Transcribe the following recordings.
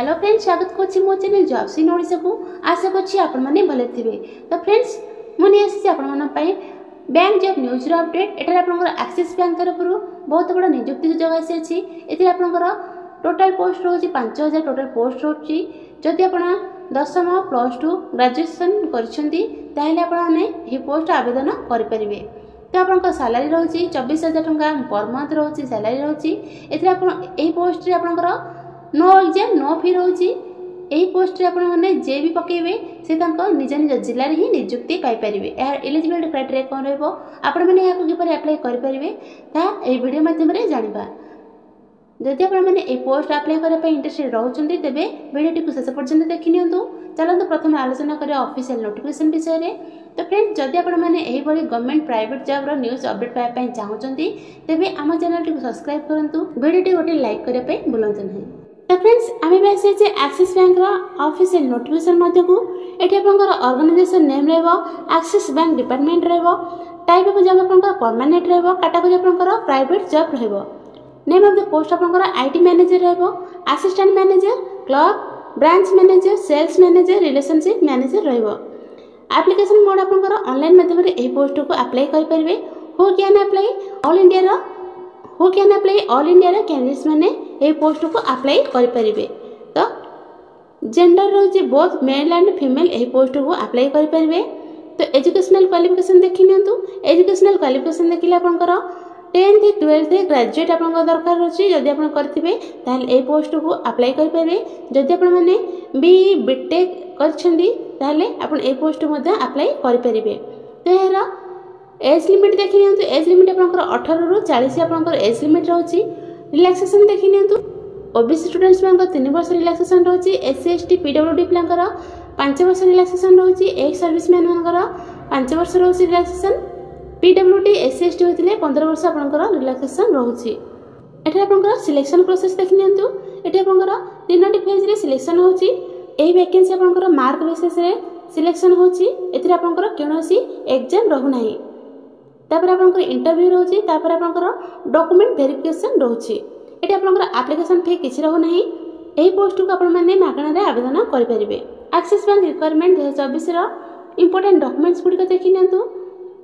Hello friends, स्वागत करछि मो चैनल जॉब्स इन ओडिशा को। आशा करछि आपण माने भले थिबे। तो फ्रेंड्स, मुनि आसी आपण मन पई बैंक जॉब न्यूज रो अपडेट। एटा आपनकर एक्सिस बैंक तरफरु बहुत बड़ नियुक्ति सुयोग आसी अछि। एति आपनकर टोटल पोस्ट रोछि 5000 टोटल पोस्ट रोछि। जदि आपण 10th +2 ग्रेजुएशन करछंती ताहेले आपण माने ही पोस्ट आवेदन करि परिबे। तो आपनकर सैलरी रोछि 24000 टंका पर मंथ रोछि सैलरी रोछि। एति आपण एही पोस्ट रे आपनकर नो एग्जाम नो फी रोची। एही पोस्ट रे आपण माने जे भी पकेबे से तांको निज निज जिल्ला रे ही नियुक्ति पाई परिबे। या एलिजिबिलिटी क्राइटेरिया कोन रहबो, आपण माने याको किपर अप्लाई करि परिबे ता एही वीडियो माध्यम रे जानिबा। जदि आपण माने ए पोस्ट अप्लाई करे पई इंटरेस्टेड रहउचंती तेबे वीडियो को शेष पर्यंत देखि नियंतु। चलंतु प्रथम आलोचना करिया ऑफिशियल नोटिफिकेशन विषय रे। तो फ्रेंड्स, जदि आपण माने एही बडी गवर्नमेंट प्राइवेट जॉब रो न्यूज़ अपडेट पाय पई चाहउचंती तेबे आम चैनल को सब्सक्राइब करंतु। वीडियो टी गोटे लाइक करिया पई भूलंतु नहीं। तो फ्रेंड्स, आमे बेसे जे एक्सिस बैंक रो ऑफिशियल नोटिफिकेशन मध्ये को एठी आपनकर ऑर्गेनाइजेशन नेम रहबो, एक्सिस बैंक डिपार्टमेंट रहबो, टाइप ऑफ जॉब आपनकर परमानेंट रहबो, कैटेगरी आपनकर प्राइवेट जॉब रहबो। नेम ऑफ द पोस्ट आपनकर आईटी मैनेजर रहबो, assistant manager, clerk, branch manager, sales manager, relationship manager रहबो। एप्लीकेशन मोड आपनकर ऑनलाइन माध्यम रे एही पोस्ट को अप्लाई करि परिबे। Who can apply all India रे कैंडिडेट्स माने ए पोस्ट को अप्लाई करि परिबे। तो जेंडर रोजे both male and female A post को अप्लाई करि परिबे। तो एजुकेशनल क्वालिफिकेशन देखि नियंतु। एजुकेशनल क्वालिफिकेशन देखिले आपनकर 10th 12th ग्रेजुएट आपनकर दरकार होछि। जदि आपण करथिबे ताले ए पोस्ट को अप्लाई करि परिबे। जदि आपण माने बी बीटेक करछंदी ताले आपण ए पोस्ट मध्ये अप्लाई करि परिबे। तो हेरा एज लिमिट देखि नियंतु। एज लिमिट आपनकर 18 रु 40 आपनकर एज लिमिट रहउछि। रिलैक्सेशन देखि नियंतु। ओबीसी स्टूडेंट्स मानकर 3 वर्ष रिलैक्सेशन रहउछि। एससी एसटी पीडब्ल्यूडी प्लानकर 5 वर्ष रिलैक्सेशन रहउछि। एक सर्विसमैन मानकर 5 वर्ष रहउछि रिलैक्सेशन। पीडब्ल्यूडी एससी एसटी होतिले 15 वर्ष आपनकर रिलैक्सेशन रहउछि। एठी आपनकर सिलेक्शन प्रोसेस देखि नियंतु। एठी आपनकर 3टी फेज रे सिलेक्शन होछि। एही वैकेंसी आपनकर मार्क बेसिस रे सिलेक्शन होछि। एथिरे आपनकर केनोसी एग्जाम रहु नाही। तापर आपनकर इंटरव्यू रहउछि। तापर आपनकर डॉक्यूमेंट वेरिफिकेशन रहउछि। एठी आपनकर एप्लीकेशन फी किछि रहउ नाही। एही पोस्ट को आपण माने मागणा रे आवेदन करि परिबे। एक्सिस बैंक रिक्वायरमेंट 2024 रो इंपोर्टेंट डॉक्यूमेंट्स गुडी को देखि नियंतु।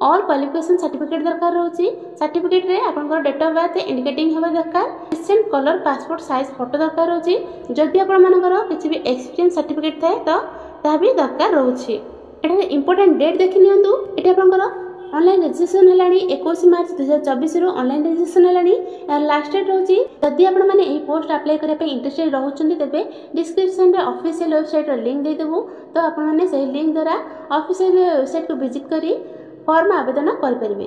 ऑल क्वालिफिकेशन सर्टिफिकेट दरकार रहउछि। सर्टिफिकेट रे आपनकर डेट ऑफ बर्थ इंडिकेटिंग होबा दरकार। Recent colour passport size photo दरकार रहउछि। जदि आपण मानकर किछि भी एक्सपीरियंस सर्टिफिकेट थाए तो ता भी दरकार रहउछि। एटा इंपोर्टेंट डेट देखि नियंतु। एटा आपनकर ऑनलाइन रजिस्ट्रेशन हलानी 21 मार्च 2024 रो ऑनलाइन रजिस्ट्रेशन हलानी। लास्ट डेट रहउछि। जदि आपण माने एही पोस्ट अप्लाई करे पे इंटरेस्टेड रहउछन्ती तेबे डिस्क्रिप्शन रे ऑफिशियल वेबसाइट रो लिंक दे देबो। तो आपण माने सेही लिंक द्वारा ऑफिशियल वेबसाइट को विजिट करी फॉर्म आवेदन कर परिबे।